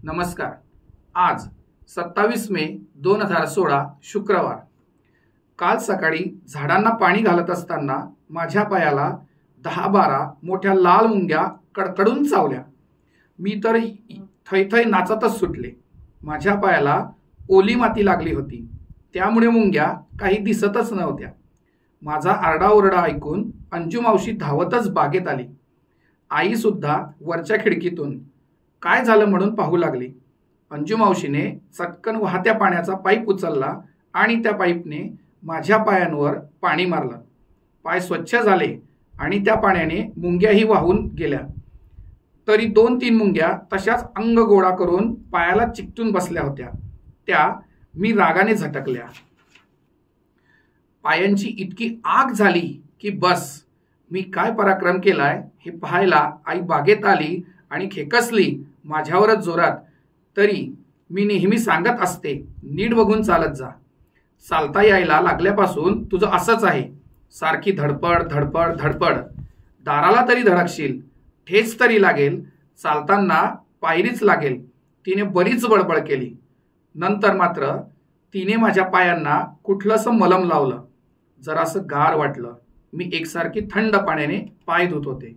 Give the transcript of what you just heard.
नमस्कार। आज 27 मे 2016 शुक्रवार। काल सकाळी झाडांना पाणी घालत असताना माझ्या पायाला 10-12 मोठ्या लाल मुंग्या कडकडून चावल्या। मी तर थैथै नाचतच सुटले। माझ्या पायाला ओली माती लागली होती, त्यामुळे मुंग्या काही दिसतच नव्हत्या। माझा आरडाओरडा ऐकून अंजू मावशी धावतच बागेत आली। आई सुद्धा वरच्या खिडकीतून काय झालं म्हणून पाहू लागली। अंजू मावशीने चटकन वाहत्या पाण्याचा पाईप उचलला आणि त्या पाईपने माझ्या पायांवर पाणी मारलं। पाय स्वच्छ झाले आणि त्या पाण्याने मुंग्याही वाहून गेल्या। तरी 2-3 मुंग्या तशाच अंग गोळा करून पायाला चिकटून बसल्या होत्या। त्या मी रागाने झटकल्या। पायांची इतकी आग झाली की बस, मी काय पराक्रम केलाय हे पाहायला आई बागेत आली आणि खेकसली माझ्यावरच जोरात। तरी मी नेहमी सांगत असते, नीट बघून चालत जा। चालता यायला लागल्यापासून तुझं असंच आहे, सारखी धडपड धडपड धडपड। दाराला तरी धडकशील, ठेच तरी लागेल, चालताना पायरीच लागेल। तिने बरीच बडबड केली। नंतर मात्र तिने माझ्या पायांना कुठलंसं मलम लावलं। जरासं गार वाटलं। मी एकसारखी थंड पाण्याने पाय धुत होते।